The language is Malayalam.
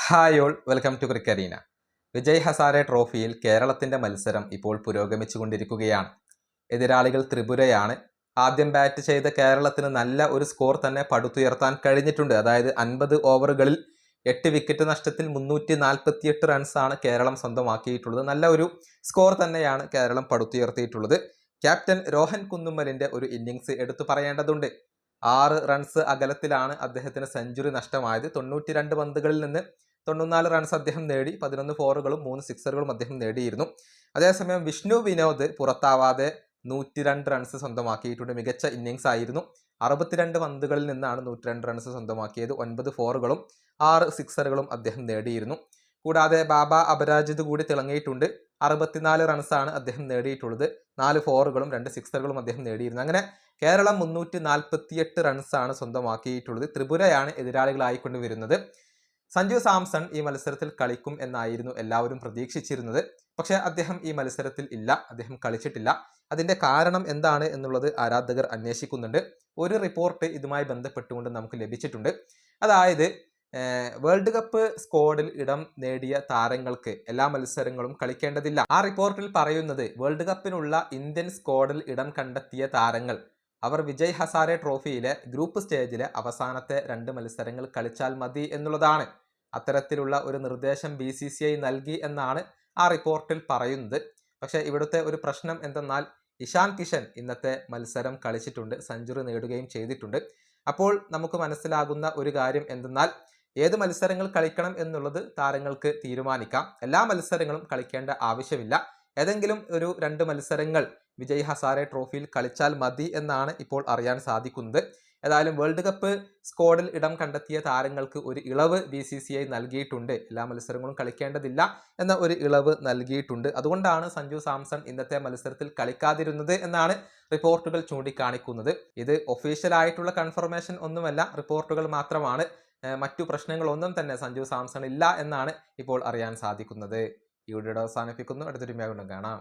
Hi all, welcome to Cricarena. Vijay Hazare ട്രോഫിയിൽ കേരളത്തിന്റെ മത്സരം ഇപ്പോൾ പുരോഗമിച്ചുകൊണ്ടിരിക്കുകയാണ്. എതിരാളികൾ ത്രിപുരയാണ്. ആദ്യം ബാറ്റ് ചെയ്ത കേരളത്തിന് നല്ല ഒരു സ്കോർ തന്നെ പടുത്തുയർത്താൻ കഴിഞ്ഞിട്ടുണ്ട്. അതായത് 50 ഓവറുകളിൽ 8 വിക്കറ്റ് നഷ്ടത്തിൽ 348 റൺസാണ് കേരളം സ്വന്തമാക്കിയിട്ടുള്ളത്. നല്ല ഒരു സ്കോർ തന്നെയാണ് കേരളം പടുത്തുയർത്തിയിട്ടുള്ളത്. ക്യാപ്റ്റൻ രോഹൻ കുന്നുമ്മലിന്റെ ഒരു ഇന്നിങ്സ് എടുത്തു പറയേണ്ടതുണ്ട്. 6 റൺസ് അകലത്തിലാണ് അദ്ദേഹത്തിന് സെഞ്ചുറി നഷ്ടമായത്. 92 പന്തുകളിൽ നിന്ന് 94 റൺസ് അദ്ദേഹം നേടി. 11 ഫോറുകളും 3 സിക്സറുകളും അദ്ദേഹം നേടിയിരുന്നു. അതേസമയം വിഷ്ണു വിനോദ് പുറത്താവാതെ 102 റൺസ് സ്വന്തമാക്കിയിട്ടുണ്ട്. മികച്ച ഇന്നിങ്സ് ആയിരുന്നു. 62 പന്തുകളിൽ നിന്നാണ് 102 റൺസ് സ്വന്തമാക്കിയത്. 9 ഫോറുകളും 6 സിക്സറുകളും അദ്ദേഹം നേടിയിരുന്നു. കൂടാതെ ബാബ അപരാജിത് കൂടി തിളങ്ങിയിട്ടുണ്ട്. 64 റൺസാണ് അദ്ദേഹം നേടിയിട്ടുള്ളത്. 4 ഫോറുകളും 2 സിക്സറുകളും അദ്ദേഹം നേടിയിരുന്നു. അങ്ങനെ കേരളം 348 റൺസാണ് സ്വന്തമാക്കിയിട്ടുള്ളത്. ത്രിപുരയാണ് എതിരാളികളായിക്കൊണ്ട് വരുന്നത്. സഞ്ജു സാംസൺ ഈ മത്സരത്തിൽ കളിക്കും എന്നായിരുന്നു എല്ലാവരും പ്രതീക്ഷിച്ചിരുന്നത്. പക്ഷേ അദ്ദേഹം ഈ മത്സരത്തിൽ ഇല്ല, അദ്ദേഹം കളിച്ചിട്ടില്ല. അതിന്റെ കാരണം എന്താണ് എന്നുള്ളത് ആരാധകർ അന്വേഷിക്കുന്നുണ്ട്. ഒരു റിപ്പോർട്ട് ഇതുമായി ബന്ധപ്പെട്ടുകൊണ്ട് നമുക്ക് ലഭിച്ചിട്ടുണ്ട്. അതായത് വേൾഡ് കപ്പ് സ്ക്വാഡിൽ ഇടം നേടിയ താരങ്ങൾക്ക് എല്ലാ മത്സരങ്ങളും കളിക്കേണ്ടതില്ല. ആ റിപ്പോർട്ടിൽ പറയുന്നത് വേൾഡ് കപ്പിനുള്ള ഇന്ത്യൻ സ്ക്വാഡിൽ ഇടം കണ്ടെത്തിയ താരങ്ങൾ അവർ വിജയ് ഹസാരെ ട്രോഫിയിലെ ഗ്രൂപ്പ് സ്റ്റേജിലെ അവസാനത്തെ 2 മത്സരങ്ങൾ കളിച്ചാൽ മതി എന്നുള്ളതാണ്. അത്തരത്തിലുള്ള ഒരു നിർദ്ദേശം BCCI നൽകി എന്നാണ് ആ റിപ്പോർട്ടിൽ പറയുന്നത്. പക്ഷേ ഇവിടുത്തെ ഒരു പ്രശ്നം എന്തെന്നാൽ ഇഷാൻ കിഷൻ ഇന്നത്തെ മത്സരം കളിച്ചിട്ടുണ്ട്, സെഞ്ചുറി നേടുകയും ചെയ്തിട്ടുണ്ട്. അപ്പോൾ നമുക്ക് മനസ്സിലാകുന്ന ഒരു കാര്യം എന്തെന്നാൽ ഏത് മത്സരങ്ങൾ കളിക്കണം എന്നുള്ളത് താരങ്ങൾക്ക് തീരുമാനിക്കാം. എല്ലാ മത്സരങ്ങളും കളിക്കേണ്ട ആവശ്യമില്ല. ഏതെങ്കിലും ഒരു 2 മത്സരങ്ങൾ വിജയ് ഹസാരെ ട്രോഫിയിൽ കളിച്ചാൽ മതി എന്നാണ് ഇപ്പോൾ അറിയാൻ സാധിക്കുന്നത്. ഏതായാലും വേൾഡ് കപ്പ് സ്ക്വാഡിൽ ഇടം കണ്ടെത്തിയ താരങ്ങൾക്ക് ഒരു ഇളവ് BCCI നൽകിയിട്ടുണ്ട്. എല്ലാ മത്സരങ്ങളും കളിക്കേണ്ടതില്ല എന്ന ഒരു ഇളവ് നൽകിയിട്ടുണ്ട്. അതുകൊണ്ടാണ് സഞ്ജു സാംസൺ ഇന്നത്തെ മത്സരത്തിൽ കളിക്കാതിരുന്നത് എന്നാണ് റിപ്പോർട്ടുകൾ ചൂണ്ടിക്കാണിക്കുന്നത്. ഇത് ഒഫീഷ്യൽ ആയിട്ടുള്ള കൺഫർമേഷൻ ഒന്നുമല്ല, റിപ്പോർട്ടുകൾ മാത്രമാണ്. മറ്റു പ്രശ്നങ്ങളൊന്നും തന്നെ സഞ്ജു സാംസൺ ഇല്ല എന്നാണ് ഇപ്പോൾ അറിയാൻ സാധിക്കുന്നത്. ഈ വീഡിയോ അവസാനിപ്പിക്കുന്നു. അടുത്തൊരു വീഡിയോ കാണാം.